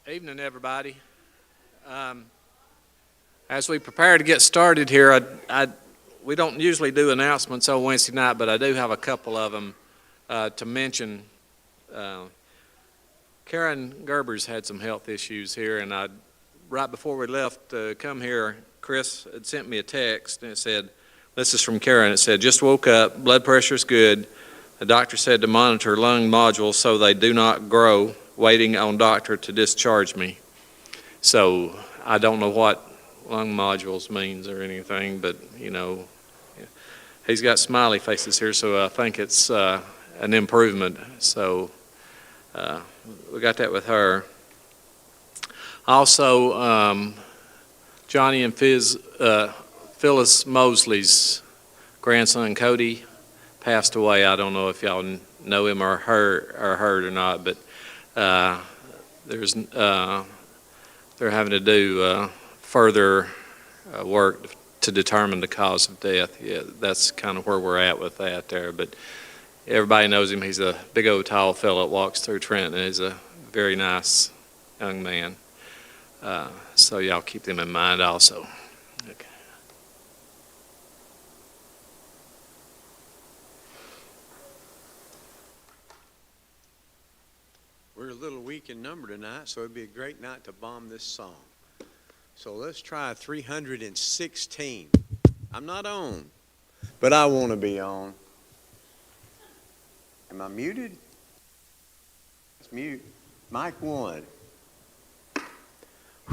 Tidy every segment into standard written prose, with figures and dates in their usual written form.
Evening, everybody. Um, as we prepare to get started here, we don't usually do announcements on Wednesday night, but I do have a couple of them to mention. Uh, Karen Gerber's had some health issues here, and right before we left to come here, Chris had sent me a text, and it said, this is from Karen, it said, just woke up, blood pressure is good. The doctor said to monitor lung nodules so they do not grow, waiting on doctor to discharge me. So I don't know what lung nodules means or anything, but, he's got smiley faces here, so I think it's an improvement. So we got that with her. Also, Johnny and Phyllis Mosley's grandson, Cody, passed away. I don't know if y'all know him or heard or not, but they're having to do further work to determine the cause of death. Yeah, that's kind of where we're at with that there. But everybody knows him. He's a big old tall fellow that walks through Trenton, and he's a very nice young man. So y'all keep them in mind also. Okay. We're a little weak in number tonight, so it'd be a great night to bomb this song. So let's try 316. I'm not on, but I want to be on. Am I muted? It's mute. Mic 1. I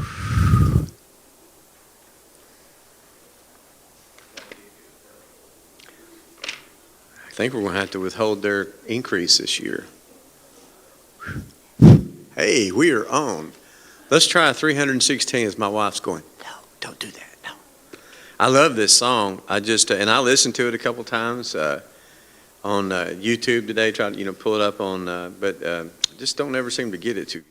think we're going to have to withhold their increase this year. Hey, we are on. Let's try 316 as my wife's going, no, don't do that, no. I love this song. And I listened to it a couple times on YouTube today, trying to, pull it up on, but just don't ever seem to get it to.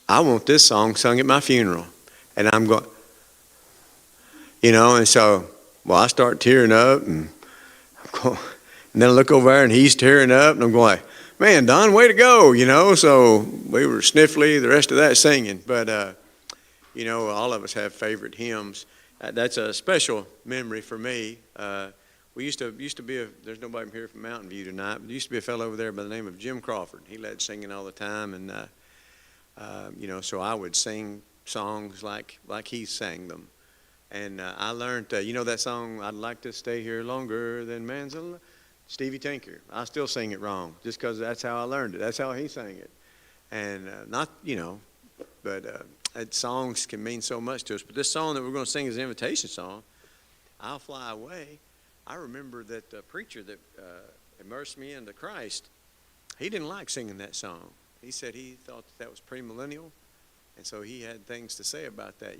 I want this song sung at my funeral. And I'm going, and so, well, I start tearing up, and then I look over there, and he's tearing up, and I'm going, man, Don, way to go, So we were sniffly, the rest of that singing. But, all of us have favorite hymns. That's a special memory for me. We used to be there's nobody here from Mountain View tonight, but there used to be a fellow over there by the name of Jim Crawford. He led singing all the time, and, so I would sing songs like he sang them. And I learned, that song, I'd like to stay here longer than man's alive. Stevie Tinker. I still sing it wrong just because that's how I learned it. That's how he sang it. And songs can mean so much to us. But this song that we're going to sing is an invitation song, I'll Fly Away. I remember that the preacher that immersed me into Christ, he didn't like singing that song. He said he thought that was premillennial, and so he had things to say about that,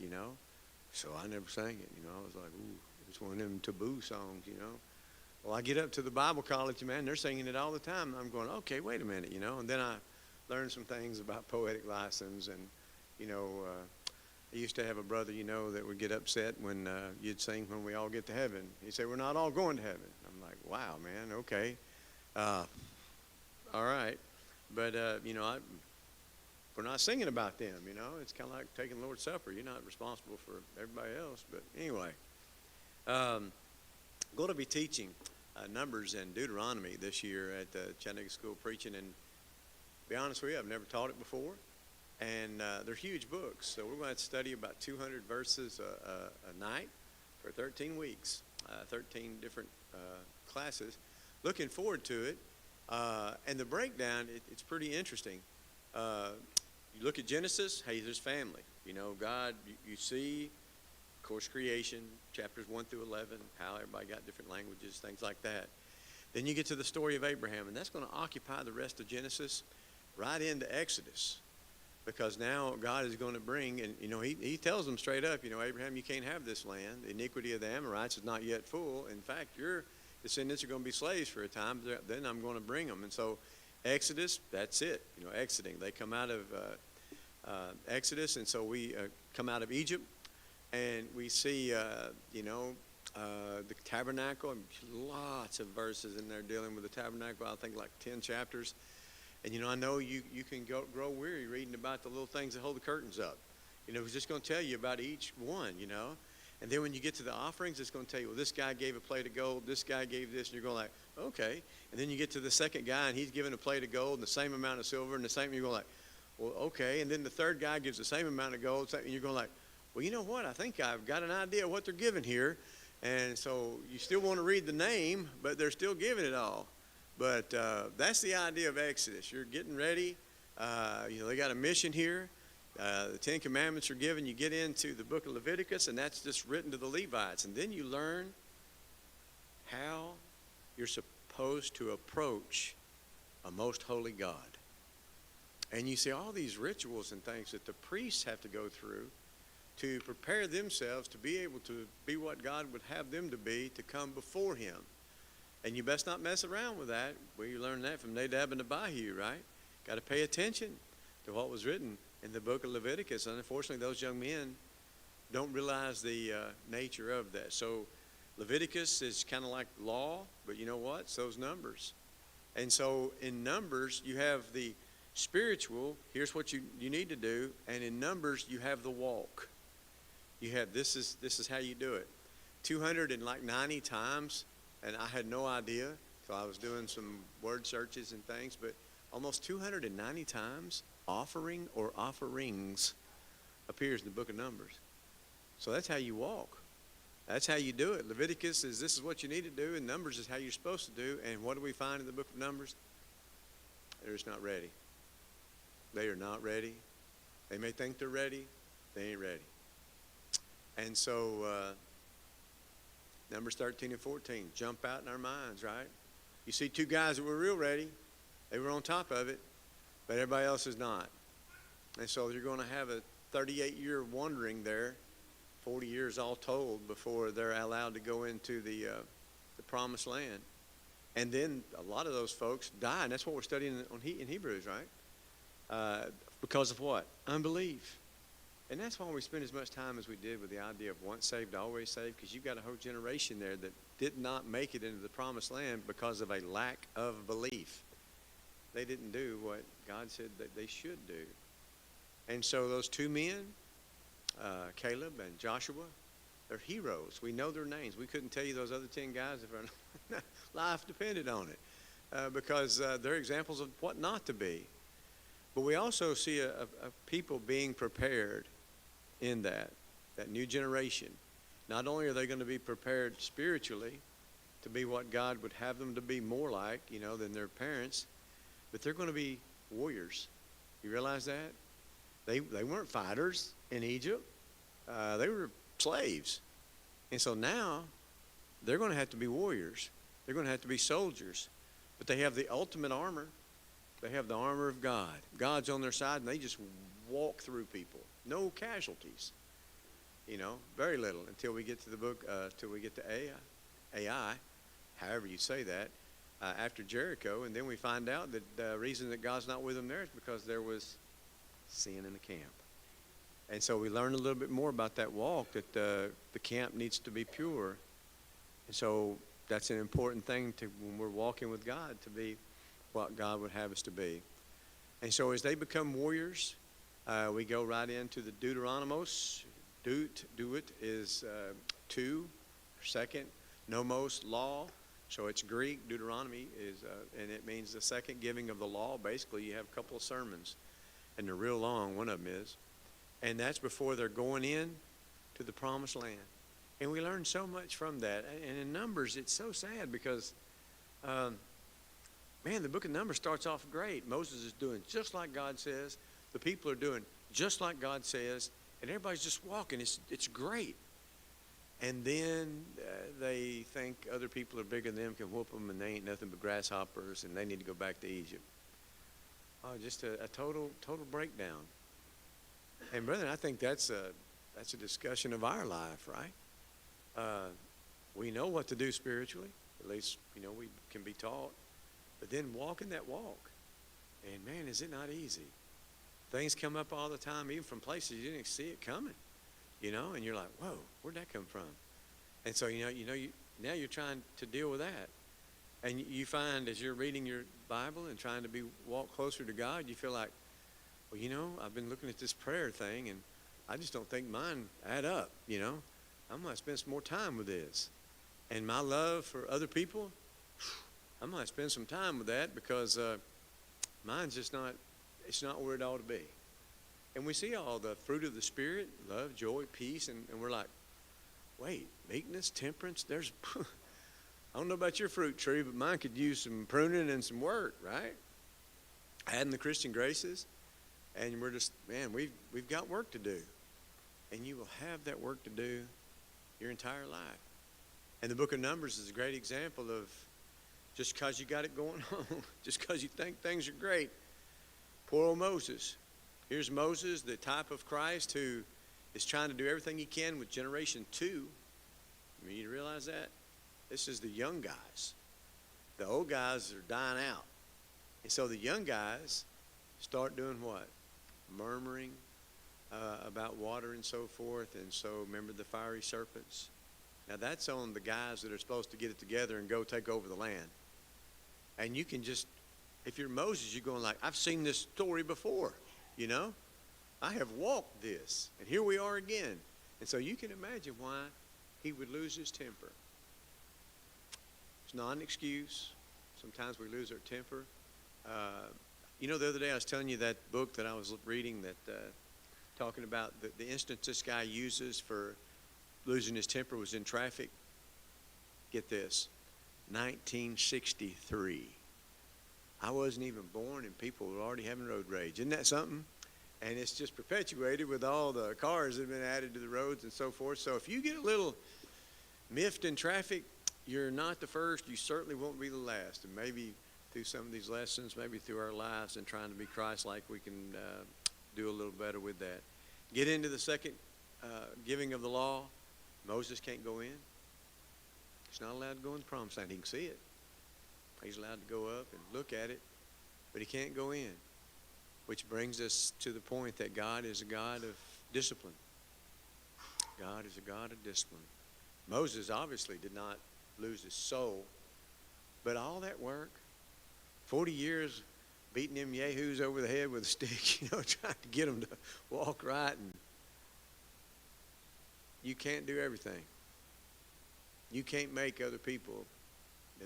So I never sang it, I was like, ooh, it's one of them taboo songs, Well, I get up to the Bible college, man, they're singing it all the time. I'm going, okay, wait a minute, And then I learned some things about poetic license, and, I used to have a brother, that would get upset when you'd sing When We All Get to Heaven. He'd say, we're not all going to heaven. I'm like, wow, man, okay. All right. But, we're not singing about them, It's kind of like taking the Lord's Supper. You're not responsible for everybody else. But anyway, I'm going to be teaching Numbers and Deuteronomy this year at the Chattanooga School of Preaching. And to be honest with you, I've never taught it before. And they're huge books. So we're going to have to study about 200 verses a night for 13 weeks, 13 different classes. Looking forward to it. And the breakdown, it's pretty interesting. You look at Genesis, hey, there's family. God, you see, of course, creation, chapters 1 through 11, how everybody got different languages, things like that. Then you get to the story of Abraham, and that's going to occupy the rest of Genesis right into Exodus. Because now God is going to bring, and, he tells them straight up, Abraham, you can't have this land. The iniquity of the Amorites is not yet full. In fact, your descendants are going to be slaves for a time, then I'm going to bring them. And so Exodus, that's it, exiting. They come out of Exodus, and so we come out of Egypt, and we see, the tabernacle, and lots of verses in there dealing with the tabernacle, I think like 10 chapters. And, I know you can grow weary reading about the little things that hold the curtains up. It's just going to tell you about each one, And then when you get to the offerings, it's going to tell you, well, this guy gave a plate of gold, this guy gave this, and you're going like, okay. And then you get to the second guy, and he's given a plate of gold and the same amount of silver and the same, and you're going like, well, okay. And then the third guy gives the same amount of gold, and you're going like, well, you know what? I think I've got an idea of what they're giving here. And so you still want to read the name, but they're still giving it all. But that's the idea of Exodus. You're getting ready. They got a mission here. The Ten Commandments are given. You get into the book of Leviticus, and that's just written to the Levites. And then you learn how you're supposed to approach a most holy God. And you see all these rituals and things that the priests have to go through to prepare themselves to be able to be what God would have them to be, to come before him. And you best not mess around with that. We learned that from Nadab and Abihu, right? Got to pay attention to what was written in the book of Leviticus. And unfortunately, those young men don't realize the nature of that. So Leviticus is kind of like law, but you know what? So's Numbers. And so in Numbers, you have the spiritual, here's what you need to do. And in Numbers, you have the walk. You have, this is how you do it. 290 times. And I had no idea, so I was doing some word searches and things, but almost 290 times offering or offerings appears in the book of Numbers. So that's how you walk. That's how you do it. Leviticus is this is what you need to do, and Numbers is how you're supposed to do. And what do we find in the book of Numbers? They're just not ready. They are not ready. They may think they're ready. They ain't ready. And so Numbers 13 and 14 jump out in our minds, right? You see two guys that were real ready. They were on top of it, but everybody else is not. And so you're going to have a 38-year wandering there, 40 years all told, before they're allowed to go into the promised land. And then a lot of those folks die, and that's what we're studying in Hebrews, right? Because of what? Unbelief. And that's why we spend as much time as we did with the idea of once saved, always saved, because you've got a whole generation there that did not make it into the promised land because of a lack of belief. They didn't do what God said that they should do. And so those two men, Caleb and Joshua, they're heroes. We know their names. We couldn't tell you those other 10 guys if our life depended on it, because they're examples of what not to be. But we also see a people being prepared in that new generation. Not only are they going to be prepared spiritually to be what God would have them to be more like, than their parents, but they're going to be warriors. You realize that? They weren't fighters in Egypt. They were slaves. And so now they're going to have to be warriors. They're going to have to be soldiers. But they have the ultimate armor. They have the armor of God. God's on their side, and they just walk through people. No casualties. Very little until we get to the book, till we get to Ai, however you say that, after Jericho. And then we find out that the reason that God's not with them there is because there was sin in the camp. And so we learn a little bit more about that walk, that the camp needs to be pure. And so that's an important thing when we're walking with God, to be what God would have us to be. And so as they become warriors, we go right into the Deuteronomos. Duit is two, second. Nomos, law. So it's Greek. Deuteronomy is, and it means the second giving of the law. Basically, you have a couple of sermons, and they're real long. One of them is. And that's before they're going in to the promised land. And we learn so much from that. And in Numbers, it's so sad because, the book of Numbers starts off great. Moses is doing just like God says. The people are doing just like God says. And everybody's just walking. It's great. And then they think other people are bigger than them, can whoop them, and they ain't nothing but grasshoppers, and they need to go back to Egypt. Oh, just a total breakdown. And brethren, I think that's a discussion of our life, right? We know what to do spiritually. At least, we can be taught. But then walking that walk. And man, is it not easy? Things come up all the time, even from places you didn't see it coming. And you're like, whoa, where'd that come from? And so, now you're trying to deal with that. And you find as you're reading your Bible and trying to walk closer to God, you feel like, well, I've been looking at this prayer thing, and I just don't think mine add up, I'm going to spend some more time with this. And my love for other people, I'm going to spend some time with that, because mine's just it's not where it ought to be. And we see all the fruit of the Spirit, love, joy, peace, and we're like, wait, meekness, temperance, there's, I don't know about your fruit tree, but mine could use some pruning and some work, right? Adding the Christian graces. And we're just, we've got work to do. And you will have that work to do your entire life. And the book of Numbers is a great example of, just because you got it going on, just because you think things are great. Poor old Moses. Here's Moses, the type of Christ, who is trying to do everything he can with generation 2. You realize that? This is the young guys. The old guys are dying out. And so the young guys start doing what? Murmuring about water and so forth. And so remember the fiery serpents? Now that's on the guys that are supposed to get it together and go take over the land. And you can just, if you're Moses, you're going like, I've seen this story before, I have walked this, and here we are again. And so you can imagine why he would lose his temper. It's not an excuse. Sometimes we lose our temper. The other day I was telling you that book that I was reading that talking about the instance this guy uses for losing his temper was in traffic. Get this, 1963. I wasn't even born, and people were already having road rage. Isn't that something? And it's just perpetuated with all the cars that have been added to the roads and so forth. So if you get a little miffed in traffic, you're not the first. You certainly won't be the last. And maybe through some of these lessons, maybe through our lives and trying to be Christ-like, we can do a little better with that. Get into the second giving of the law. Moses can't go in. He's not allowed to go in the promised land. He can see it. He's allowed to go up and look at it, but he can't go in. which brings us to the point that God is a God of discipline. God is a God of discipline. Moses obviously did not lose his soul, but all that work, 40 years beating them yahoos over the head with a stick, trying to get them to walk right, and you can't do everything. You can't make other people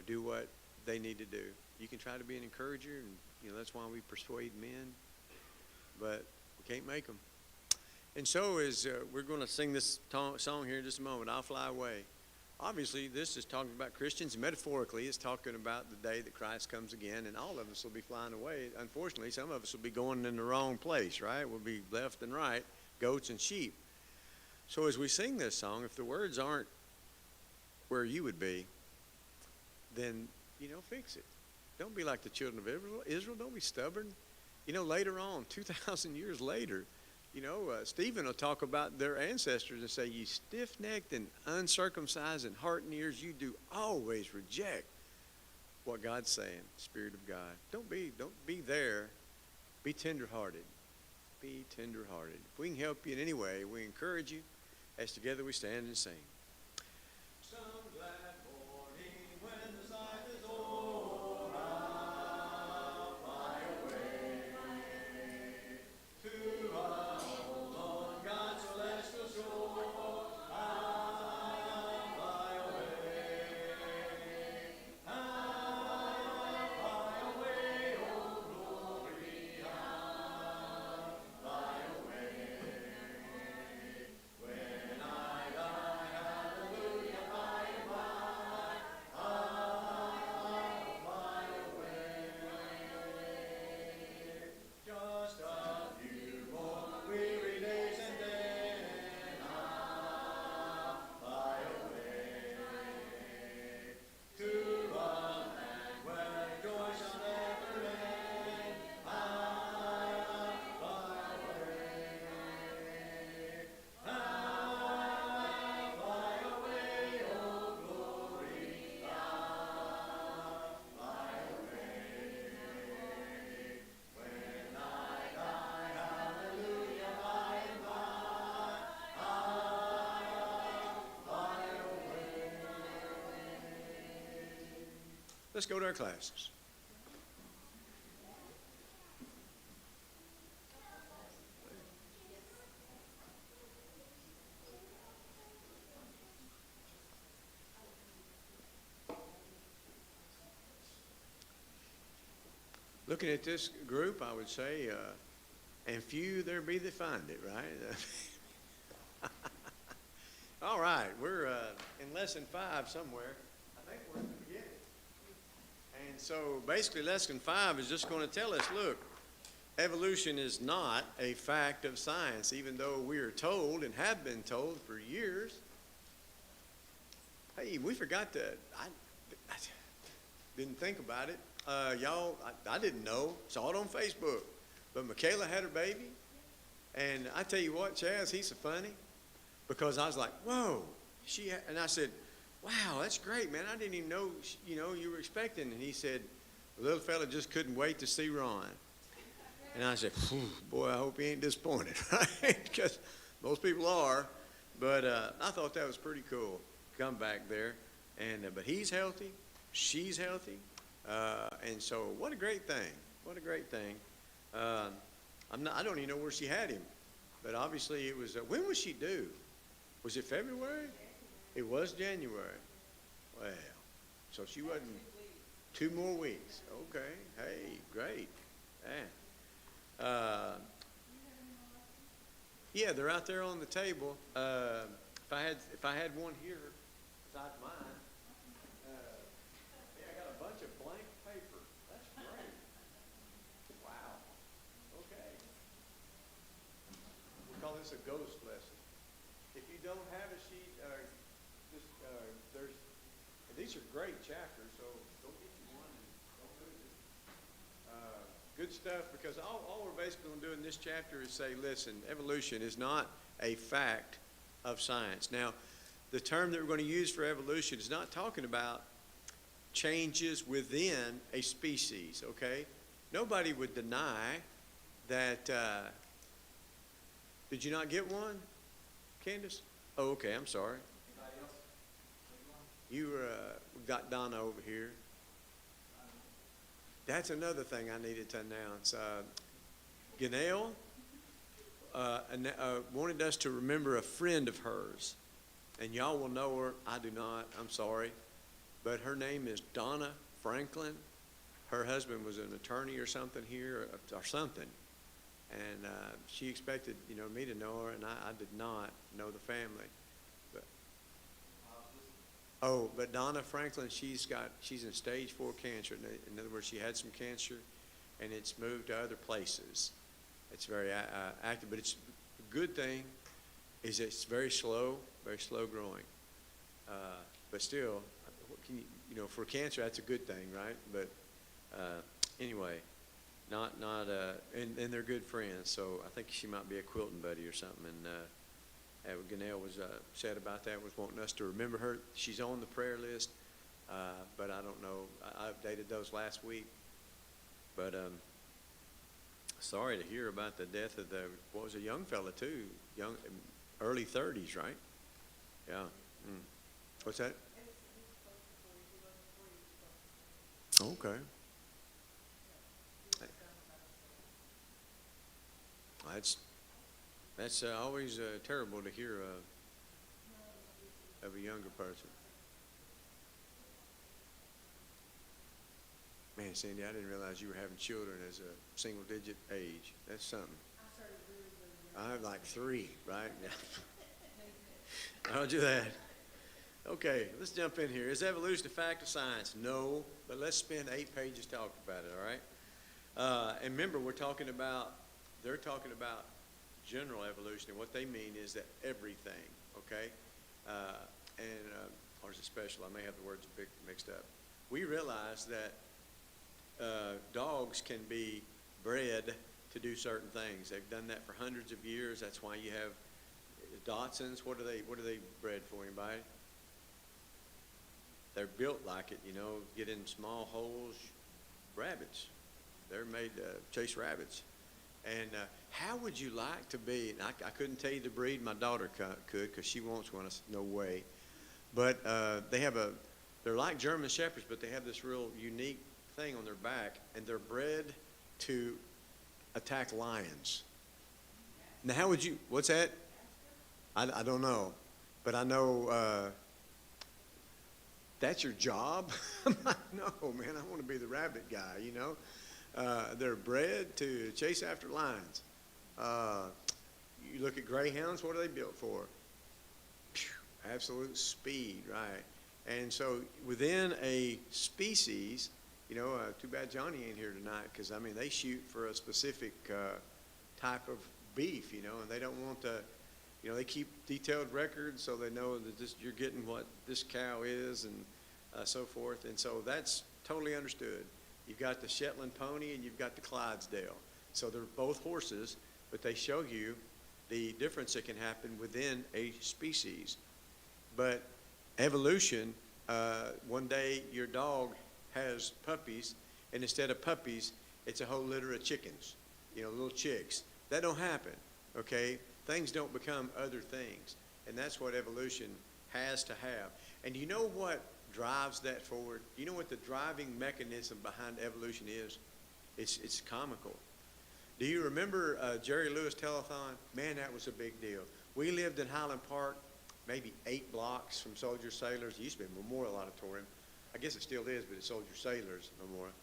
do what they need to do. You can try to be an encourager, and that's why we persuade men, but we can't make them. And so as we're going to sing this song here in just a moment, I'll Fly Away. Obviously, this is talking about Christians. Metaphorically, it's talking about the day that Christ comes again, and all of us will be flying away. Unfortunately, some of us will be going in the wrong place, right? We'll be left and right, goats and sheep. So as we sing this song, if the words aren't where you would be, then, fix it. Don't be like the children of Israel. Don't be stubborn. Later on, 2,000 years later, Stephen will talk about their ancestors and say, you stiff-necked and uncircumcised in heart and ears, you do always reject what God's saying, Spirit of God. Don't be there. Be tender-hearted. Be tender-hearted. If we can help you in any way, we encourage you as together we stand and sing. Some glad morning when the sight is o'er, I'll fly away to our home on God's celestial shore. I'll fly away. I'll fly away, oh glory. I'll fly away. When I die, hallelujah, by and by, I'll fly away. Just a few more weary days and then I'll fly away to a land where joy shall never end. I'll fly away. I'll fly away, oh glory. I'll fly away. When I die, hallelujah, by and by, I'll fly away. Let's go to our classes. Looking at this group, I would say, and few there be that find it, right? All right, we're in lesson 5 somewhere. I think we're at the beginning. And so basically lesson 5 is just going to tell us, look, evolution is not a fact of science, even though we are told and have been told for years. Hey, we forgot to, I didn't think about it. Y'all, I didn't know, saw it on Facebook, but Michaela had her baby, and I tell you what, Chaz, he's so funny, because I was like, whoa, and I said, wow, that's great, man, I didn't even know, you were expecting, and he said, the little fella just couldn't wait to see Ron, and I said, boy, I hope he ain't disappointed, right, because most people are, but I thought that was pretty cool, come back there, and but he's healthy, she's healthy. And so what a great thing. What a great thing. I don't even know where she had him, but obviously it was, when was she due? Was it February? It was January. Well, so she wasn't 2 more weeks. Okay. Hey, great. Yeah. Yeah, they're out there on the table. If I had one here besides mine, I got a bunch of blank paper. That's great. Wow. Okay. We call this a ghost lesson. If you don't have a sheet, these are great chapters, so go get you one and don't lose it. Good stuff, because all we're basically going to do in this chapter is say, listen, evolution is not a fact of science. Now, the term that we're going to use for evolution is not talking about changes within a species, okay? Nobody would deny that, did you not get one, Candace? Oh, okay, I'm sorry. You got Donna over here. That's another thing I needed to announce. Ganelle wanted us to remember a friend of hers, and y'all will know her. I do not. I'm sorry, but her name is Donna Franklin. Her husband was an attorney or something here, or something, and she expected me to know her, and I did not know the family. But Donna Franklin, she's in stage 4 cancer. In other words, she had some cancer, and it's moved to other places. It's very active, but it's a good thing is it's very slow growing. But still, for cancer, that's a good thing, right? But anyway, and they're good friends, so I think she might be a quilting buddy or something. And Ganelle was said about that, was wanting us to remember her. She's on the prayer list, but I don't know. I updated those last week. But sorry to hear about the death of what was a young fella too, early 30s, right? Yeah. What's that? Okay. That's always terrible to hear of a younger person. Man, Cindy, I didn't realize you were having children as a single-digit age. That's something. I have like 3, right? I'll do that. Okay, let's jump in here. Is evolution a fact or science? No, but let's spend 8 pages talking about it, all right? And remember, they're talking about general evolution, and what they mean is that everything, okay? Or is it special? I may have the words mixed up. We realize that dogs can be bred to do certain things. They've done that for hundreds of years. That's why you have Dachshunds. What are they bred for? Anybody? They're built like it, get in small holes. Rabbits. They're made to chase rabbits. And how would you like to be? And I couldn't tell you the breed. My daughter could, because she wants one. No way. But they're like German Shepherds, but they have this real unique thing on their back, and they're bred to attack lions. Now, what's that? I don't know, but I know that's your job. No, man, I want to be the rabbit guy, They're bred to chase after lions. You look at greyhounds, what are they built for? Absolute speed, right? And so within a species, too bad Johnny ain't here tonight, because, they shoot for a specific type of beef, and they don't want to, they keep detailed records so they know that you're getting what this cow is and so forth. And so that's totally understood. You've got the Shetland pony and you've got the Clydesdale. So they're both horses, but they show you the difference that can happen within a species. But evolution, one day your dog has puppies, and instead of puppies, it's a whole litter of chickens, little chicks. That don't happen, okay? Things don't become other things, and that's what evolution has to have. And you know what drives that forward? You know what the driving mechanism behind evolution is? It's comical. Do you remember Jerry Lewis Telethon? Man, that was a big deal. We lived in Highland Park, maybe 8 blocks from Soldier Sailors. It used to be a Memorial Auditorium. I guess it still is, but it's Soldier Sailors Memorial.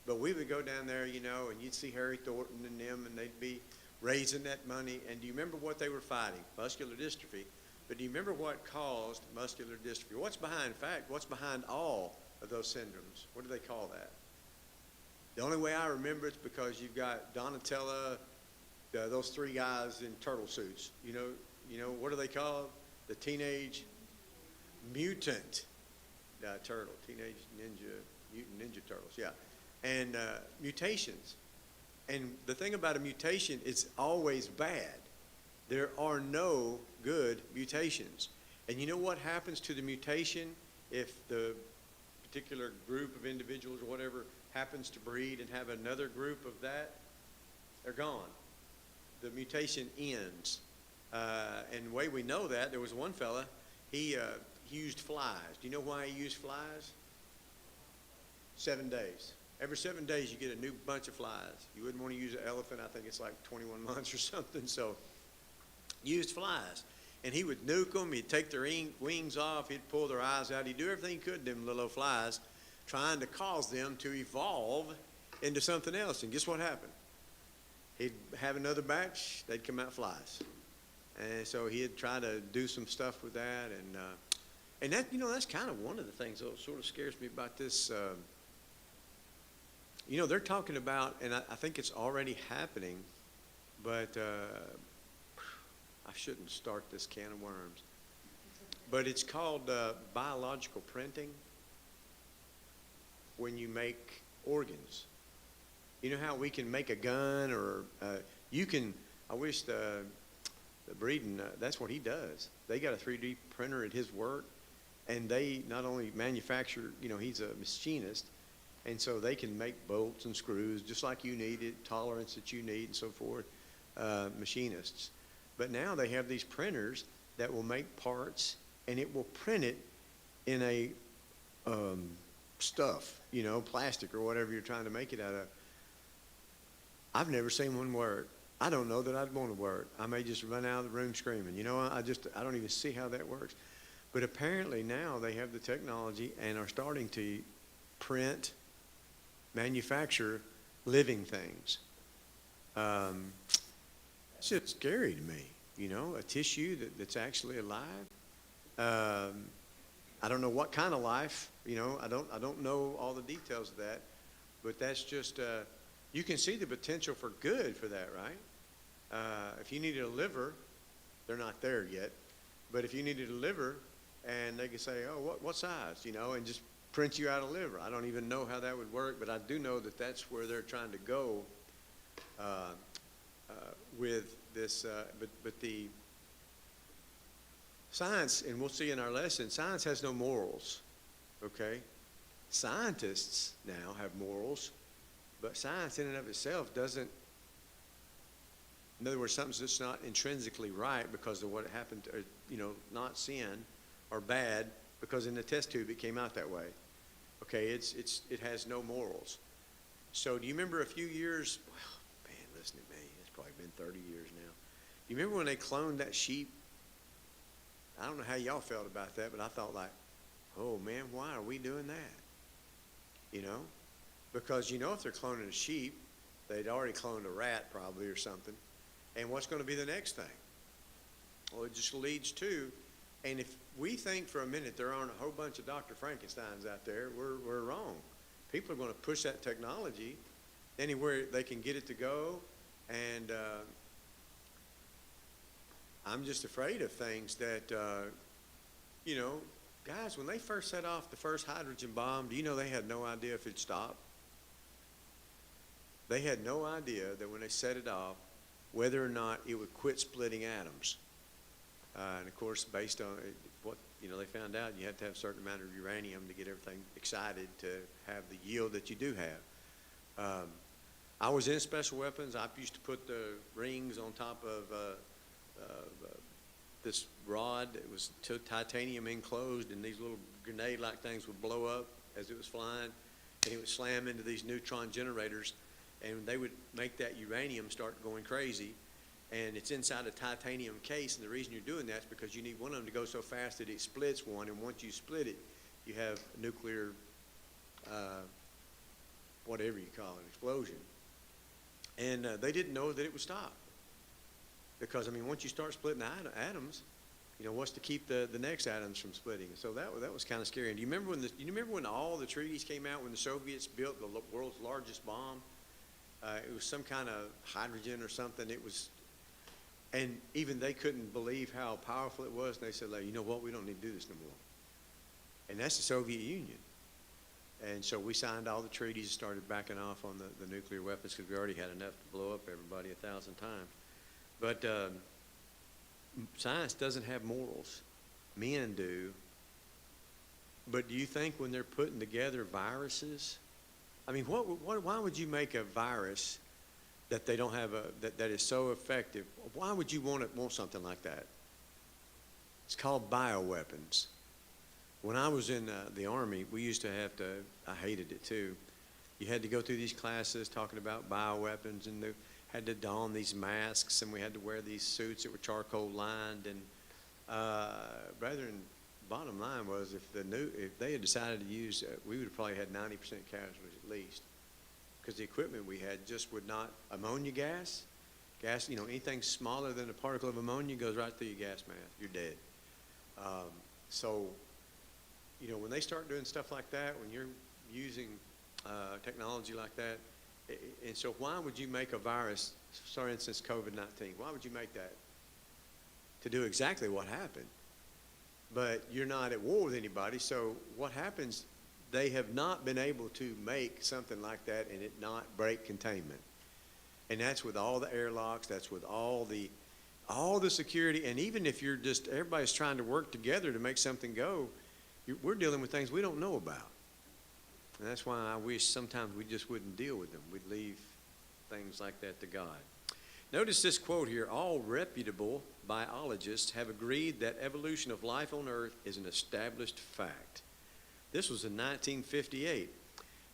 But we would go down there, and you'd see Harry Thornton and them, and they'd be raising that money. And do you remember what they were fighting? Muscular dystrophy. But do you remember what caused muscular dystrophy? What's behind all of those syndromes? What do they call that? The only way I remember it's because you've got Donatella, those 3 guys in turtle suits. What are they called? The teenage mutant turtle, teenage mutant ninja turtles, yeah. And mutations. And the thing about a mutation, it's always bad. There are no good mutations. And you know what happens to the mutation if the particular group of individuals or whatever happens to breed and have another group of that? they're gone. The mutation ends. And the way we know that, there was one fella, he used flies. Do you know why he used flies? 7 days. Every 7 days you get a new bunch of flies. You wouldn't want to use an elephant. I think it's like 21 months or something. So used flies. And he would nuke them. He'd take their wings off. He'd pull their eyes out. He'd do everything he could to them little flies, trying to cause them to evolve into something else. And guess what happened? He'd have another batch. They'd come out flies. And so he'd try to do some stuff with that. And that, that's kind of one of the things that sort of scares me about this. They're talking about, and I think it's already happening, but I shouldn't start this can of worms. But it's called biological printing when you make organs. You know how we can make a gun, or I wish the Breeden, that's what he does. They got a 3D printer at his work, and they not only manufacture, he's a machinist, and so they can make bolts and screws just like you need it, tolerance that you need and so forth, machinists. But now they have these printers that will make parts, and it will print it in a stuff, plastic or whatever you're trying to make it out of. I've never seen one work. I don't know that I'd want to work. I may just run out of the room screaming. I don't even see how that works. But apparently now they have the technology and are starting to print, manufacture living things. It's just scary to me, a tissue that's actually alive. I don't know what kind of life, I don't know all the details of that, but that's just, you can see the potential for good for that, right? If you needed a liver, they're not there yet, but if you needed a liver and they could say, oh, what size, and just print you out a liver. I don't even know how that would work, but I do know that that's where they're trying to go with this, but the science, and we'll see in our lesson, science has no morals, okay? Scientists now have morals, but science in and of itself doesn't, in other words, something's just not intrinsically right because of what happened, not sin or bad, because in the test tube it came out that way. Okay, it has no morals. So do you remember a few years, well, man, listen to me, it's probably been 30 years now. Do you remember when they cloned that sheep? I don't know how y'all felt about that, but I thought like, oh man, why are we doing that? Because if they're cloning a sheep, they'd already cloned a rat probably or something. And what's going to be the next thing? Well, it just leads to, and if we think for a minute there aren't a whole bunch of Dr. Frankensteins out there, we're wrong. People are going to push that technology anywhere they can get it to go, and I'm just afraid of things that, guys, when they first set off the first hydrogen bomb, do you know they had no idea if it'd stop? They had no idea that when they set it off, whether or not it would quit splitting atoms. And of course, based on what, they found out you had to have a certain amount of uranium to get everything excited to have the yield that you do have. I was in special weapons. I used to put the rings on top of this rod that was titanium enclosed, and these little grenade-like things would blow up as it was flying, and it would slam into these neutron generators, and they would make that uranium start going crazy. And it's inside a titanium case, and the reason you're doing that is because you need one of them to go so fast that it splits one, and once you split it, you have a nuclear, whatever you call it, explosion. And they didn't know that it would stop. Because, once you start splitting atoms, what's to keep the next atoms from splitting? So that was kind of scary. And do you remember when all the treaties came out, when the Soviets built the world's largest bomb? It was some kind of hydrogen or something. It was, and even they couldn't believe how powerful it was. And they said, you know what, we don't need to do this no more. And that's the Soviet Union. And so we signed all the treaties and started backing off on the nuclear weapons because we already had enough to blow up everybody 1,000 times. But science doesn't have morals. Men do. But do you think when they're putting together viruses, why would you make a virus that they don't have that is so effective. Why would you want something like that? It's called bioweapons. When I was in the Army, we used to have to, I hated it too. You had to go through these classes talking about bioweapons, and they had to don these masks, and we had to wear these suits that were charcoal lined. And bottom line was, if they had decided to use, we would have probably had 90% casualties at least, because the equipment we had just would not. Ammonia gas, anything smaller than a particle of ammonia goes right through your gas mask. You're dead. So, when they start doing stuff like that, when you're using technology like that, and so why would you make a virus, for instance, COVID-19? Why would you make that? To do exactly what happened. But you're not at war with anybody, so what happens, they have not been able to make something like that and it not break containment. And that's with all the airlocks, that's with all the security, and even if everybody's trying to work together to make something go, we're dealing with things we don't know about. And that's why I wish sometimes we just wouldn't deal with them. We'd leave things like that to God. Notice this quote here: all reputable biologists have agreed that evolution of life on Earth is an established fact. This was in 1958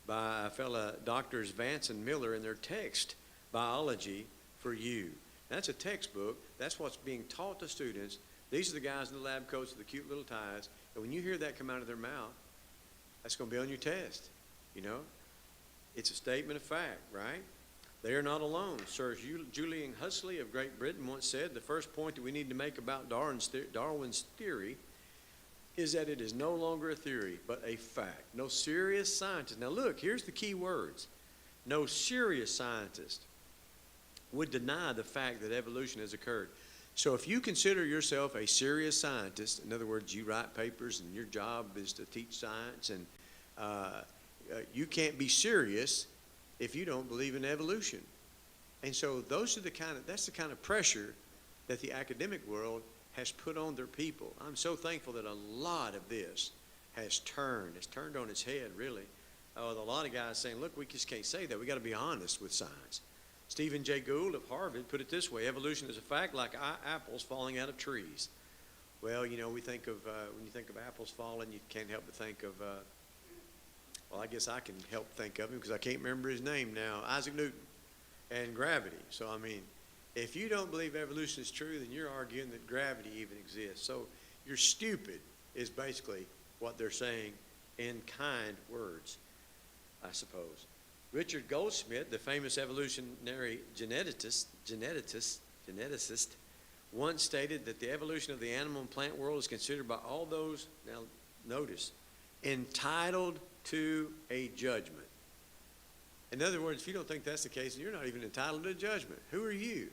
by a fellow doctors Vance and Miller in their text, Biology for You. That's a textbook. That's what's being taught to students. These are the guys in the lab coats with the cute little ties. And when you hear that come out of their mouth, that's going to be on your test. It's a statement of fact, right? They are not alone. Sir Julian Huxley of Great Britain once said, the first point that we need to make about Darwin's theory is that it is no longer a theory, but a fact. No serious scientist. Now look, here's the key words. No serious scientist would deny the fact that evolution has occurred. So if you consider yourself a serious scientist, in other words, you write papers and your job is to teach science, and you can't be serious if you don't believe in evolution. And so that's the kind of pressure that the academic world has put on their people. I'm so thankful that a lot of this has turned on its head, really. With a lot of guys saying, look, we just can't say that. We got to be honest with science. Stephen Jay Gould of Harvard put it this way: evolution is a fact like apples falling out of trees. Well, we think of, when you think of apples falling, you can't help but think of, well, I guess I can help think of him because I can't remember his name now, Isaac Newton, and gravity. So, if you don't believe evolution is true, then you're arguing that gravity even exists. So you're stupid is basically what they're saying in kind words, I suppose. Richard Goldsmith, the famous evolutionary geneticist, once stated that the evolution of the animal and plant world is considered by all those, now notice, entitled to a judgment. In other words, if you don't think that's the case, you're not even entitled to a judgment. Who are you?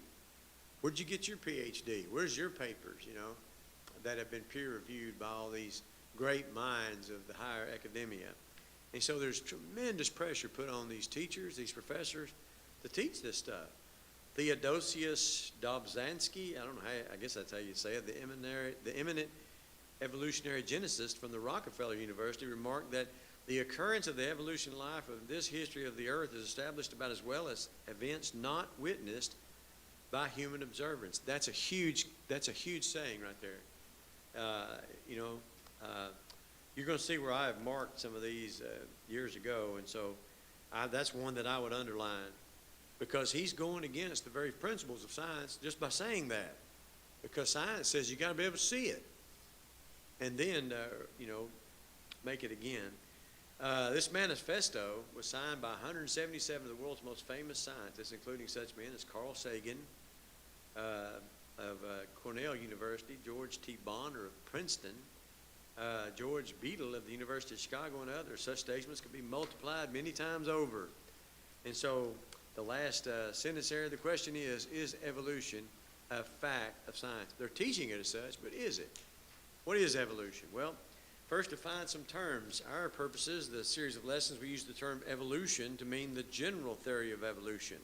Where'd you get your PhD? Where's your papers, that have been peer-reviewed by all these great minds of the higher academia? And so there's tremendous pressure put on these teachers, these professors, to teach this stuff. Theodosius Dobzhansky, I guess that's how you say it, the eminent evolutionary geneticist from the Rockefeller University, remarked that the occurrence of the evolution life of this history of the earth is established about as well as events not witnessed by human observance. That's a huge saying right there. You're going to see where I have marked some of these years ago, and so that's one that I would underline, because he's going against the very principles of science just by saying that, because science says you got to be able to see it and then make it again. This manifesto was signed by 177 of the world's most famous scientists, including such men as Carl Sagan of Cornell University, George T. Bonner of Princeton, George Beadle of the University of Chicago, and others. Such statements could be multiplied many times over. And so the last sentence there, the question is evolution a fact of science? They're teaching it as such, but is it? What is evolution? Well, first, define some terms. Our purposes, the series of lessons, we use the term evolution to mean the general theory of evolution.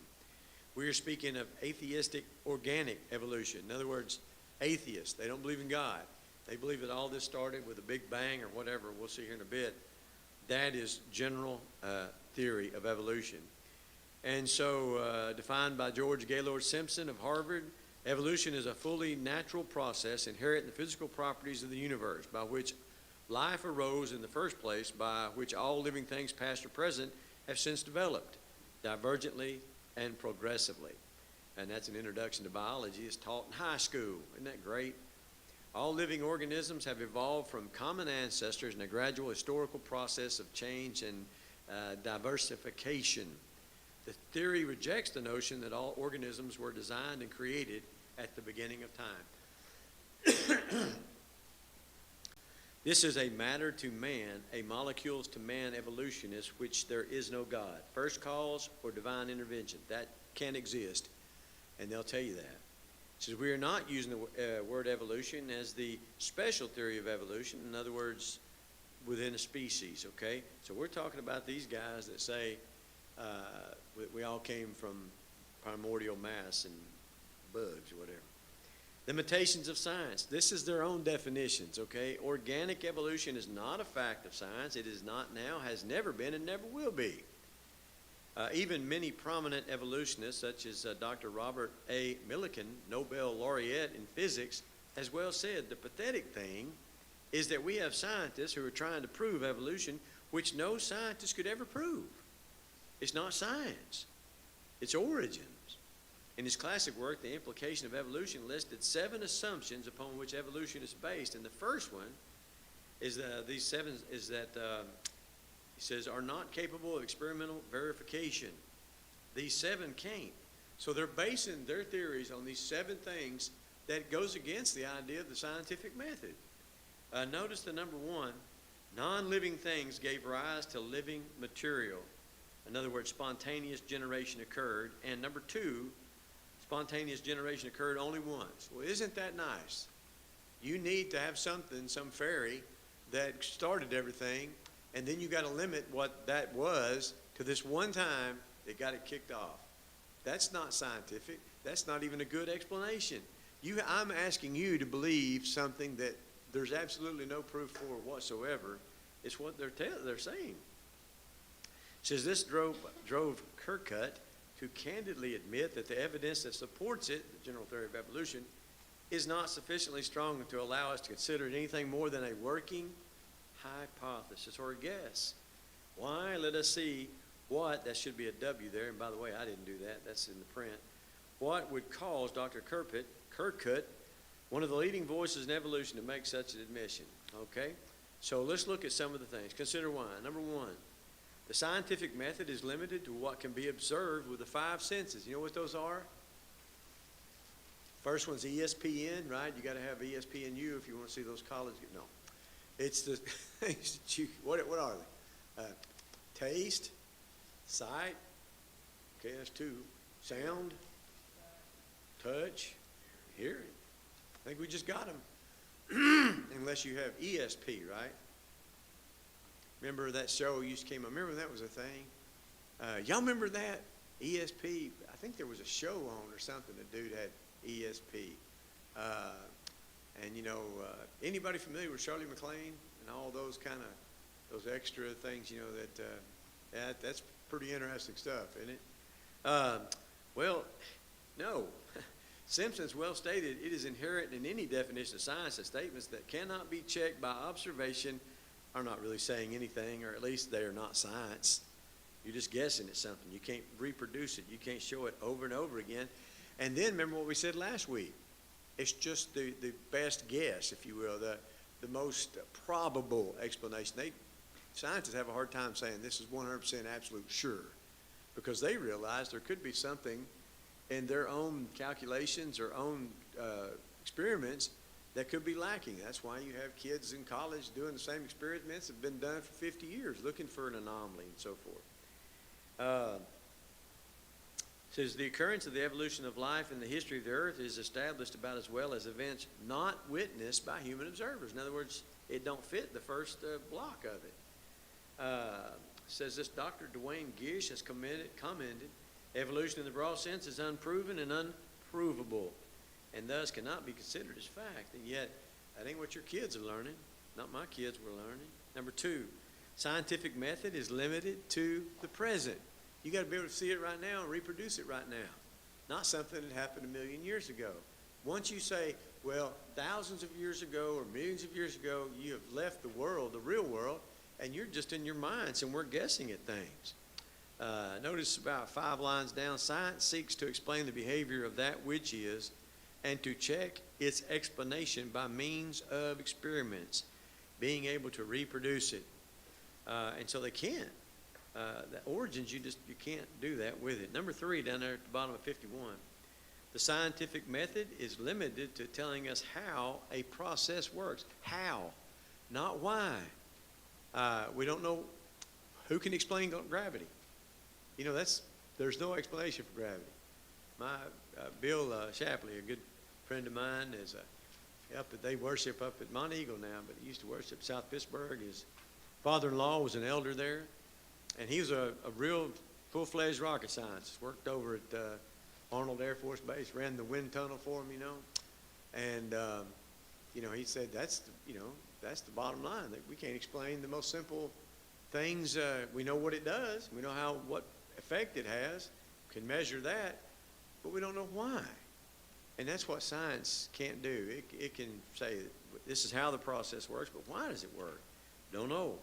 We are speaking of atheistic organic evolution. In other words, atheists, they don't believe in God. They believe that all this started with a big bang or whatever. We'll see here in a bit. That is general theory of evolution. And so, defined by George Gaylord Simpson of Harvard, evolution is a fully natural process inherent in the physical properties of the universe, by which life arose in the first place, by which all living things, past or present, have since developed, divergently and progressively. And that's an introduction to biology. It's taught in high school. Isn't that great? All living organisms have evolved from common ancestors in a gradual historical process of change and diversification. The theory rejects the notion that all organisms were designed and created at the beginning of time. This is a matter to man, a molecules to man evolutionist, which there is no God, first cause, or divine intervention. That can't exist, and they'll tell you that. It says we are not using the word evolution as the special theory of evolution, in other words, within a species, okay? So we're talking about these guys that say we all came from primordial mass and bugs or whatever. Limitations of science. This is their own definitions, okay? Organic evolution is not a fact of science. It is not now, has never been, and never will be. Even many prominent evolutionists, such as Dr. Robert A. Millikan, Nobel laureate in physics, has well said, the pathetic thing is that we have scientists who are trying to prove evolution, which no scientist could ever prove. It's not science. It's origins. In his classic work, The Implication of Evolution, listed 7 assumptions upon which evolution is based. And the first one is he says, are not capable of experimental verification. These 7 can't. So they're basing their theories on these 7 things that goes against the idea of the scientific method. Notice the number 1, non-living things gave rise to living material. In other words, spontaneous generation occurred. And number 2, spontaneous generation occurred only once. Well, isn't that nice? You need to have something, some fairy that started everything, and then you got to limit what that was to this one time that got it kicked off. That's not scientific. That's not even a good explanation. I'm asking you to believe something that there's absolutely no proof for whatsoever. It's what they're saying. It says this drove Kirkut to candidly admit that the evidence that supports it, the general theory of evolution, is not sufficiently strong to allow us to consider it anything more than a working hypothesis or a guess. Why? Let us see what, that should be a W there, and by the way, I didn't do that, that's in the print. What would cause Dr. Kirkut, one of the leading voices in evolution, to make such an admission? Okay, so let's look at some of the things. Consider why. Number 1, the scientific method is limited to what can be observed with the 5 senses. You know what those are? First one's ESPN, right? You got to have ESPNU if you want to see those colleges. No, it's the what are they? Taste, sight. Okay, that's 2. Sound, touch, hearing. I think we just got them. Unless you have ESP, right? Remember that show came on? Remember that was a thing? Y'all remember that? ESP, I think there was a show on or something, a dude had ESP. And anybody familiar with Shirley MacLaine and all those kind of, those extra things, that's pretty interesting stuff, isn't it? Well, no. Simpson's well stated, it is inherent in any definition of science that statements that cannot be checked by observation are not really saying anything, or at least they are not science. You're just guessing at something. You can't reproduce it. You can't show it over and over again. And then remember what we said last week. It's just the best guess, if you will, the most probable explanation. Scientists have a hard time saying this is 100% absolute sure, because they realize there could be something in their own calculations or own experiments that could be lacking. That's why you have kids in college doing the same experiments that have been done for 50 years, looking for an anomaly and so forth. Says the occurrence of the evolution of life in the history of the earth is established about as well as events not witnessed by human observers. In other words, it don't fit the first block of it. Says this Dr. Duane Gish has commented, evolution in the broad sense is unproven and unprovable, and thus cannot be considered as fact. And yet, that ain't what your kids are learning. Not my kids were learning. Number 2, scientific method is limited to the present. You got to be able to see it right now and reproduce it right now, not something that happened a million years ago. Once you say, well, thousands of years ago or millions of years ago, you have left the world, the real world, and you're just in your minds and we're guessing at things. Notice about 5 lines down, science seeks to explain the behavior of that which is and to check its explanation by means of experiments, being able to reproduce it. And so they can't. The origins, you can't do that with it. Number 3 down there at the bottom of 51. The scientific method is limited to telling us how a process works. How, not why. We don't know who can explain gravity. You know, there's no explanation for gravity. Bill Shapley, a good friend of mine, they worship up at Mount Eagle now, but he used to worship South Pittsburgh. His father-in-law was an elder there, and he was a real full-fledged rocket scientist. Worked over at Arnold Air Force Base, ran the wind tunnel for him, and he said that's the bottom line, that we can't explain the most simple things. We know what it does, we know what effect it has, can measure that, but we don't know why. And that's what science can't do. It can say this is how the process works, but why does it work? Don't know.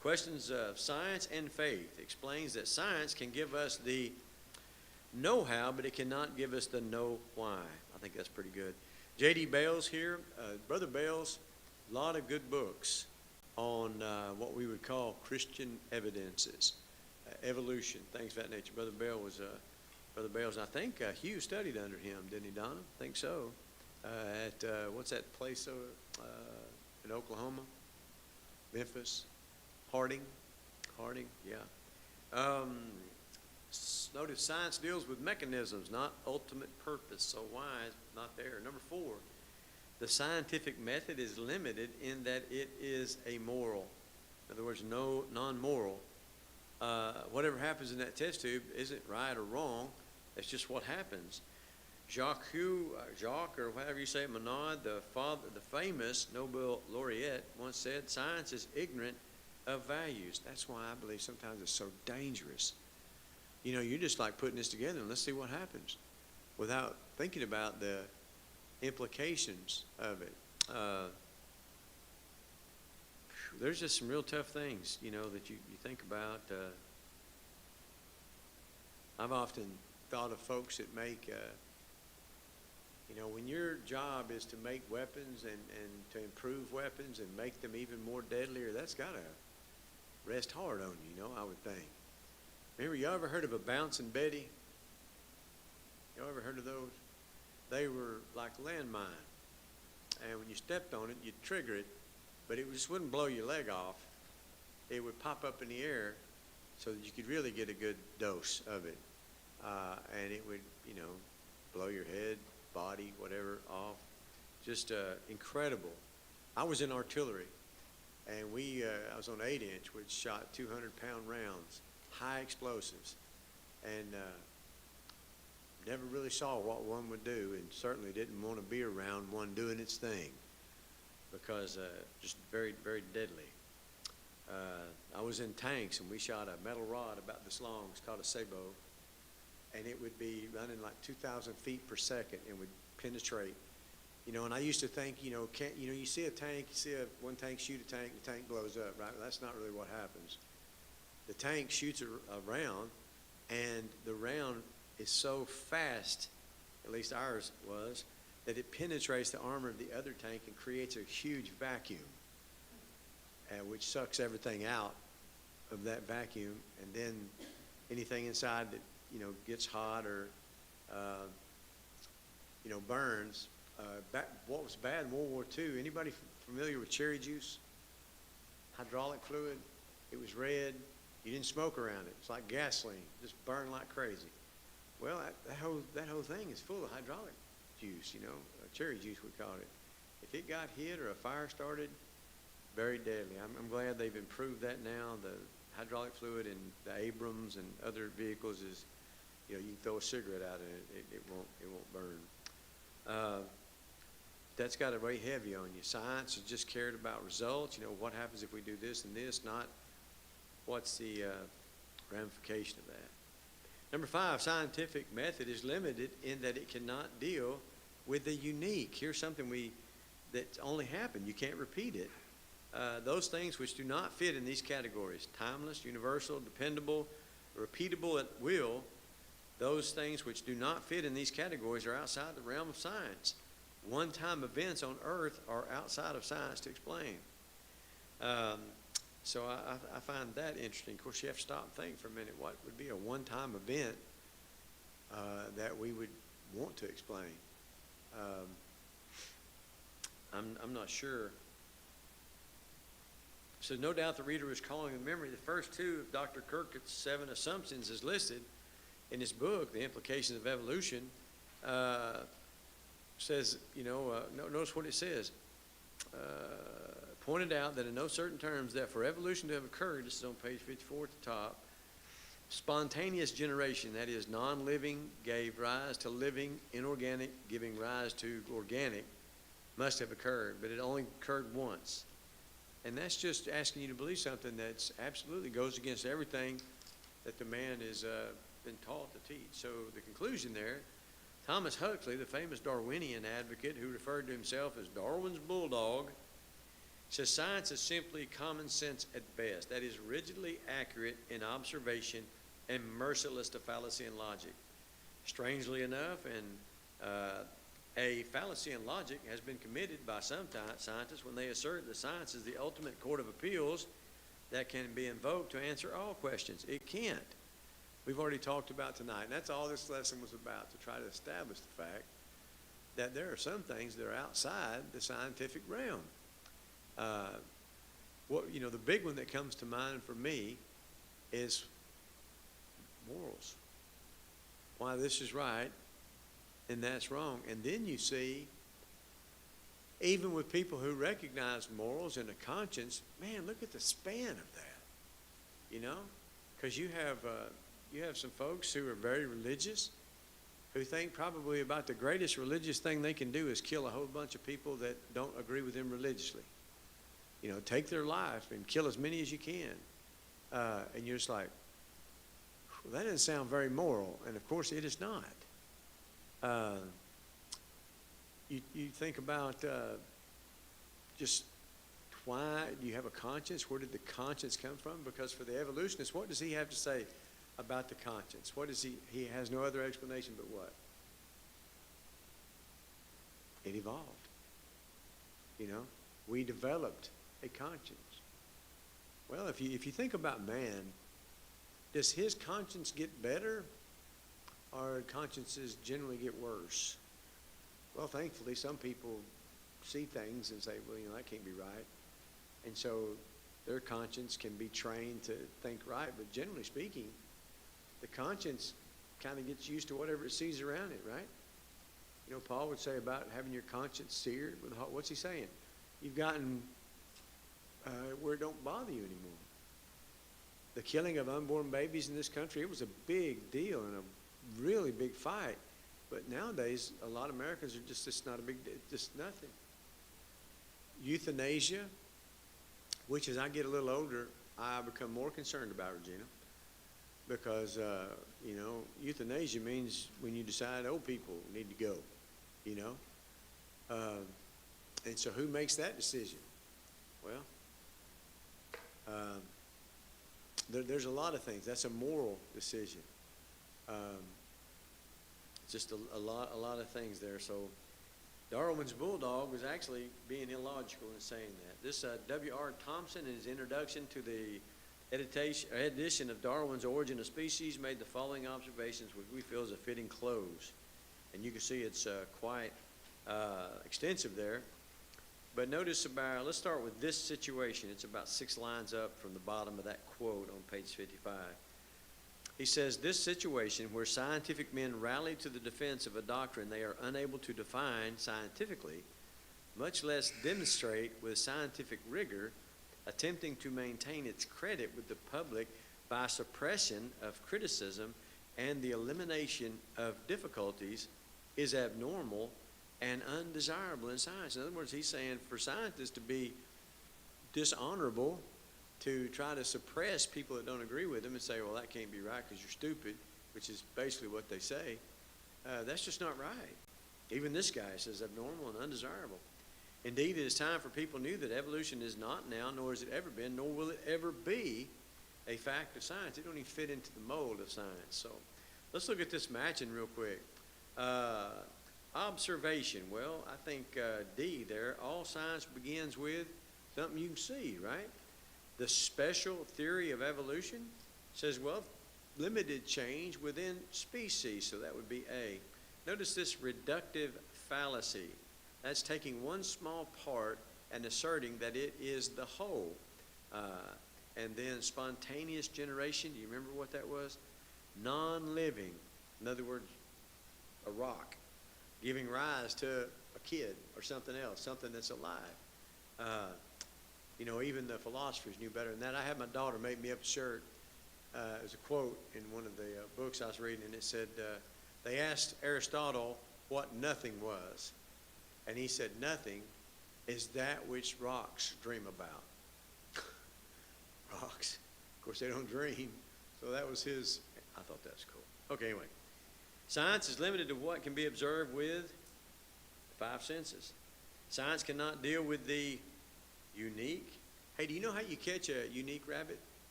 Questions of Science and Faith explains that science can give us the know-how, but it cannot give us the know-why. I think that's pretty good. J.D. Bales here, Brother Bales, a lot of good books on what we would call Christian evidences, evolution, things of that nature. Brother Bales, I think Hugh studied under him, didn't he, Donna? I think so. At what's that place in Oklahoma? Memphis? Harding, yeah. Notice science deals with mechanisms, not ultimate purpose, so why is not there. Number 4, the scientific method is limited in that it is amoral. In other words, non-moral. Whatever happens in that test tube isn't right or wrong. It's just what happens. Jacques, or whatever you say, Monod, the famous Nobel laureate, once said, "Science is ignorant of values." That's why I believe sometimes it's so dangerous. You're just like putting this together and let's see what happens, without thinking about the implications of it. There's just some real tough things, that you think about. I've often thought of folks that make, when your job is to make weapons and to improve weapons and make them even more deadlier, that's got to rest hard on you, I would think. Remember, you ever heard of a Bouncing Betty? You ever heard of those? They were like a landmine. And when you stepped on it, you'd trigger it, but it just wouldn't blow your leg off. It would pop up in the air so that you could really get a good dose of it. And it would, blow your head, body, whatever, off. Just incredible. I was in artillery, and I was on 8-inch, which shot 200-pound rounds. High explosives, and never really saw what one would do, and certainly didn't want to be around one doing its thing, because just very, very deadly. I was in tanks, and we shot a metal rod about this long. It's called a sabot, and it would be running like 2,000 feet per second and would penetrate. And I used to think, you see a tank, one tank shoot a tank, the tank blows up, right? Well, that's not really what happens. The tank shoots a round, and the round is so fast, at least ours was, that it penetrates the armor of the other tank and creates a huge vacuum, which sucks everything out of that vacuum, and then anything inside that gets hot or burns. What was bad in World War II? Anybody familiar with cherry juice? Hydraulic fluid. It was red. You didn't smoke around it. It's like gasoline, just burned like crazy. Well, that whole thing is full of hydraulic juice, cherry juice we call it. If it got hit or a fire started, very deadly. I'm glad they've improved that now. The hydraulic fluid in the Abrams and other vehicles is, you can throw a cigarette out in it, it won't burn. That's got to weigh heavy on you. Science has just cared about results. What happens if we do this and this, not what's the ramification of that. Number 5, scientific method is limited in that it cannot deal with the unique. Here's something that's only happened. You can't repeat it. Those things which do not fit in these categories, timeless, universal, dependable, repeatable at will, those things which do not fit in these categories are outside the realm of science. One-time events on earth are outside of science to explain. So I find that interesting. Of course, you have to stop and think for a minute, what would be a one-time event that we would want to explain? I'm not sure. So no doubt the reader is calling to memory the first 2 of Dr. Kirk's 7 assumptions is listed in his book, The Implications of Evolution. Says, notice what it says. Pointed out that in no certain terms that for evolution to have occurred, this is on page 54 at the top, spontaneous generation, that is non-living, gave rise to living, inorganic, giving rise to organic, must have occurred, but it only occurred once. And that's just asking you to believe something that's absolutely goes against everything that the man has been taught to teach. So the conclusion there, Thomas Huxley, the famous Darwinian advocate who referred to himself as Darwin's bulldog, says science is simply common sense at best. That is rigidly accurate in observation and merciless to fallacy and logic. Strangely enough, a fallacy in logic has been committed by some scientists when they assert that science is the ultimate court of appeals that can be invoked to answer all questions. It can't. We've already talked about tonight, and that's all this lesson was about, to try to establish the fact that there are some things that are outside the scientific realm. The big one that comes to mind for me is morals. Why this is right and that's wrong. And then you see, even with people who recognize morals and a conscience, man, look at the span of that. Because you have some folks who are very religious, who think probably about the greatest religious thing they can do is kill a whole bunch of people that don't agree with them religiously. Take their life and kill as many as you can. And you're just like, well, that doesn't sound very moral. And of course, it is not. You think about just why do you have a conscience? Where did the conscience come from? Because for the evolutionist, what does he have to say about the conscience? What is he has no other explanation but what? It evolved. We developed a conscience. Well, if you think about man, does his conscience get better or consciences generally get worse? Well, thankfully, some people see things and say, well, that can't be right. And so their conscience can be trained to think right. But generally speaking, the conscience kind of gets used to whatever it sees around it, right? Paul would say about having your conscience seared with what's he saying? You've gotten where it don't bother you anymore. The killing of unborn babies in this country, it was a big deal and a really big fight. But nowadays, a lot of Americans are just not a big deal, just nothing. Euthanasia, which as I get a little older, I become more concerned about, Regina, because, euthanasia means when you decide old people need to go, and so who makes that decision? Well, there's a lot of things. That's a moral decision. Just a lot of things there. So Darwin's bulldog was actually being illogical in saying that. This W.R. Thompson, in his introduction to the edition of Darwin's Origin of Species, made the following observations, which we feel is a fitting close. And you can see it's quite extensive there. But notice let's start with this situation. It's about 6 lines up from the bottom of that quote on page 55. He says, this situation where scientific men rally to the defense of a doctrine they are unable to define scientifically, much less demonstrate with scientific rigor, attempting to maintain its credit with the public by suppression of criticism and the elimination of difficulties, is abnormal and undesirable in science. In other words, he's saying for scientists to be dishonorable to try to suppress people that don't agree with them and say, well, that can't be right because you're stupid, which is basically what they say. That's just not right. Even this guy says abnormal and undesirable. Indeed, it is time for people knew that evolution is not now, nor has it ever been, nor will it ever be a fact of science. It don't even fit into the mold of science. So let's look at this matching real quick. Observation. Well, I think D there, all science begins with something you can see, right? The special theory of evolution says, well, limited change within species. So that would be A. Notice this reductive fallacy. That's taking one small part and asserting that it is the whole. And then spontaneous generation, do you remember what that was? Non-living, in other words, a rock, giving rise to a kid or something else, something that's alive. Even the philosophers knew better than that. I had my daughter make me up a shirt. It was a quote in one of the books I was reading, and it said, they asked Aristotle what nothing was. And he said, nothing is that which rocks dream about. Rocks. Of course, they don't dream. So that was his. I thought that was cool. Okay, anyway. Science is limited to what can be observed with the five senses. Science cannot deal with the unique. Hey, do you know how you catch a unique rabbit?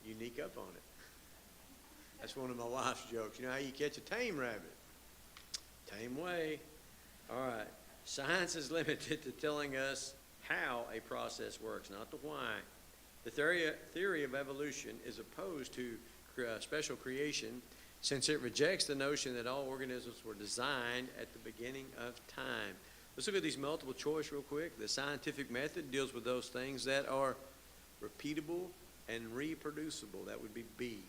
Unique up on it. That's one of my wife's jokes. You know how you catch a tame rabbit? Tame way. All right. Science is limited to telling us how a process works, not the why. The theory of evolution is opposed to special creation since it rejects the notion that all organisms were designed at the beginning of time. Let's look at these multiple choice real quick. The scientific method deals with those things that are repeatable and reproducible. That would be B.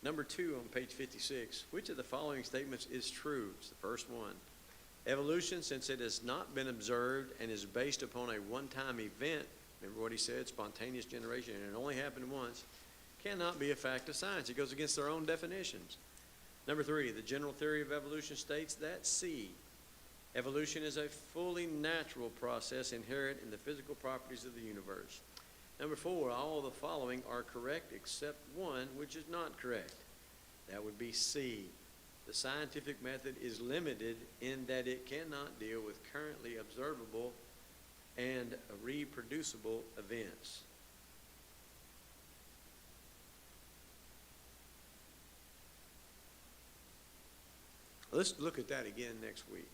Number 2 on page 56. Which of the following statements is true? It's the first one. Evolution, since it has not been observed and is based upon a one-time event, remember what he said, spontaneous generation, and it only happened once, cannot be a fact of science. It goes against their own definitions. Number 3, the general theory of evolution states that C, evolution is a fully natural process inherent in the physical properties of the universe. Number 4, all of the following are correct except one which is not correct. That would be C. The scientific method is limited in that it cannot deal with currently observable and reproducible events. Let's look at that again next week.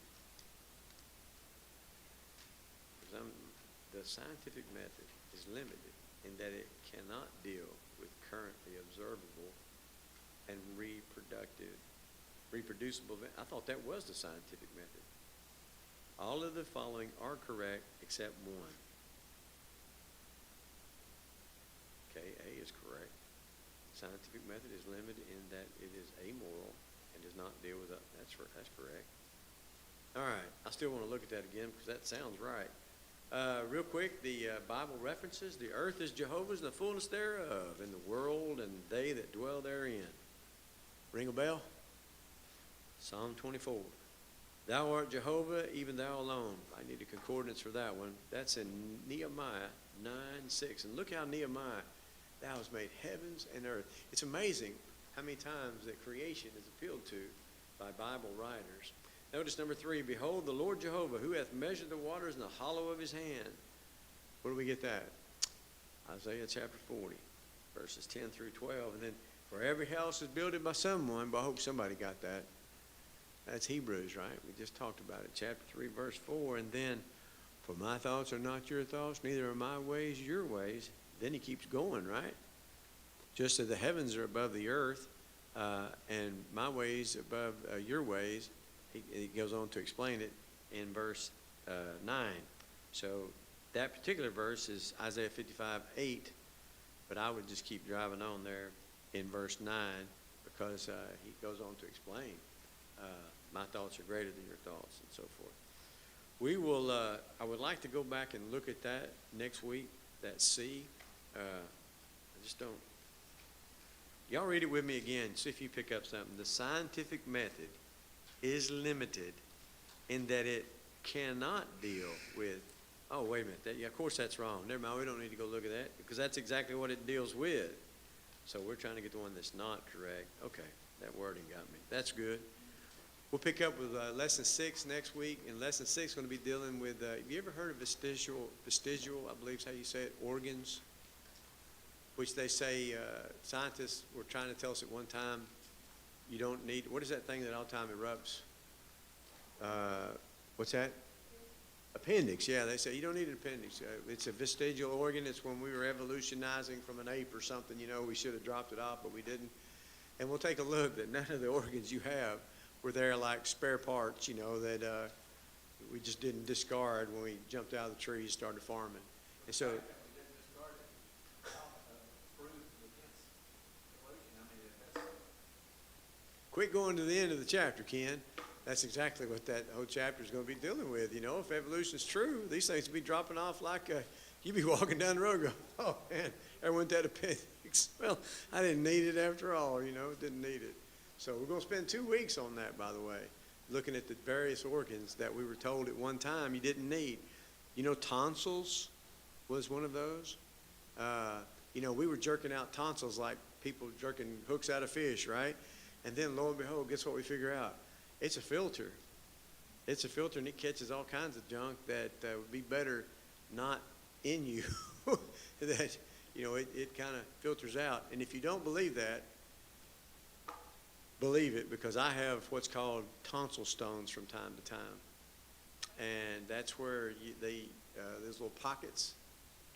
The scientific method is limited in that it cannot deal with currently observable and reproducible. I thought that was the scientific method. All of the following are correct except one. Okay, A is correct. Scientific method is limited in that it is amoral and does not deal with that's correct. All right, I still want to look at that again because that sounds right. Real quick, the Bible references, the earth is Jehovah's and the fullness thereof, and the world and they that dwell therein. Ring a bell? Psalm 24. Thou art Jehovah, even thou alone. I need a concordance for that one. That's in Nehemiah 9:6. And look how Nehemiah, thou hast made heavens and earth. It's amazing how many times that creation is appealed to by Bible writers. Notice number 3, behold the Lord Jehovah, who hath measured the waters in the hollow of his hand. Where do we get that? Isaiah chapter 40, verses 10 through 12. And then, for every house is builded by someone, but I hope somebody got that. That's Hebrews, right? We just talked about it, chapter 3, verse 4. And then, for my thoughts are not your thoughts, neither are my ways your ways. Then he keeps going, right? Just as the heavens are above the earth, and my ways above your ways, he goes on to explain it in verse 9. So that particular verse is Isaiah 55:8, but I would just keep driving on there in verse 9 because he goes on to explain my thoughts are greater than your thoughts and so forth. We will. I would like to go back and look at that next week. That C. I just don't. Y'all read it with me again. See if you pick up something. The scientific method is limited in that it cannot deal with Oh, wait a minute. Yeah, of course that's wrong. Never mind. We don't need to go look at that because that's exactly what it deals with. So we're trying to get the one that's not correct. Okay, that wording got me. That's good. We'll pick up with lesson 6 next week, and lesson 6 is going to be dealing with. Have you ever heard of vestigial? I believe is how you say it. Organs, which they say scientists were trying to tell us at one time. You don't need. What is that thing that all the time erupts? What's that? Appendix, yeah, they say you don't need an appendix. It's a vestigial organ. It's when we were evolutionizing from an ape or something, we should have dropped it off, but we didn't. And we'll take a look that none of the organs you have were there like spare parts, that we just didn't discard when we jumped out of the trees and started farming. And so, quit going to the end of the chapter, Ken. That's exactly what that whole chapter is going to be dealing with. If evolution is true, these things will be dropping off like you'd be walking down the road and go, oh, man, there went that appendix. Well, I didn't need it after all, didn't need it. So we're going to spend 2 weeks on that, by the way, looking at the various organs that we were told at one time you didn't need. Tonsils was one of those. We were jerking out tonsils like people jerking hooks out of fish, right? And then, lo and behold, guess what we figure out? It's a filter. It's a filter, and it catches all kinds of junk that would be better not in you. That, it kind of filters out. And if you don't believe that, believe it, because I have what's called tonsil stones from time to time. And that's where those little pockets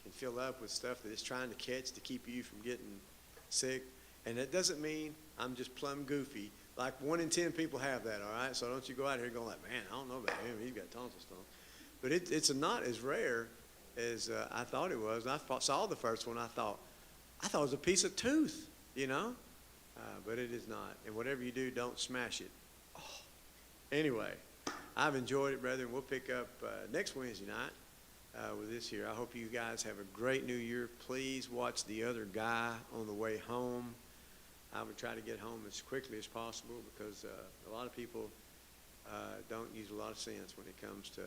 can fill up with stuff that it's trying to catch to keep you from getting sick. And that doesn't mean I'm just plumb goofy. Like 1 in 10 people have that, all right? So don't you go out here going like, man, I don't know about him. He's got tonsil stones. But it's not as rare as I thought it was. And I saw the first one, I thought it was a piece of tooth, but it is not. And whatever you do, don't smash it. Oh. Anyway, I've enjoyed it, brethren. We'll pick up next Wednesday night with this here. I hope you guys have a great new year. Please watch The Other Guy on the way home. I would try to get home as quickly as possible because a lot of people don't use a lot of sense when it comes to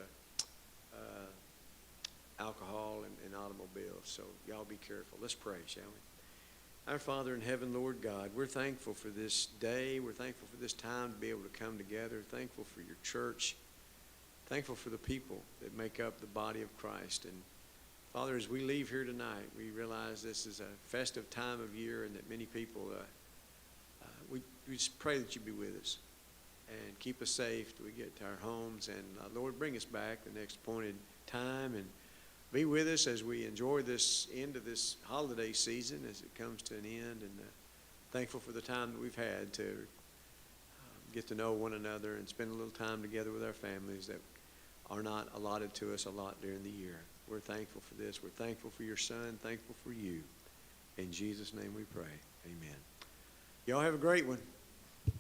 alcohol and automobiles. So y'all be careful. Let's pray, shall we? Our Father in heaven, Lord God, we're thankful for this day. We're thankful for this time to be able to come together. Thankful for your church. Thankful for the people that make up the body of Christ. And Father, as we leave here tonight, we realize this is a festive time of year and that many people, we just pray that you be with us and keep us safe till we get to our homes. And Lord, bring us back the next appointed time and be with us as we enjoy this end of this holiday season as it comes to an end. And thankful for the time that we've had to get to know one another and spend a little time together with our families that are not allotted to us a lot during the year. We're thankful for this. We're thankful for your Son, thankful for you. In Jesus' name we pray. Amen. Y'all have a great one.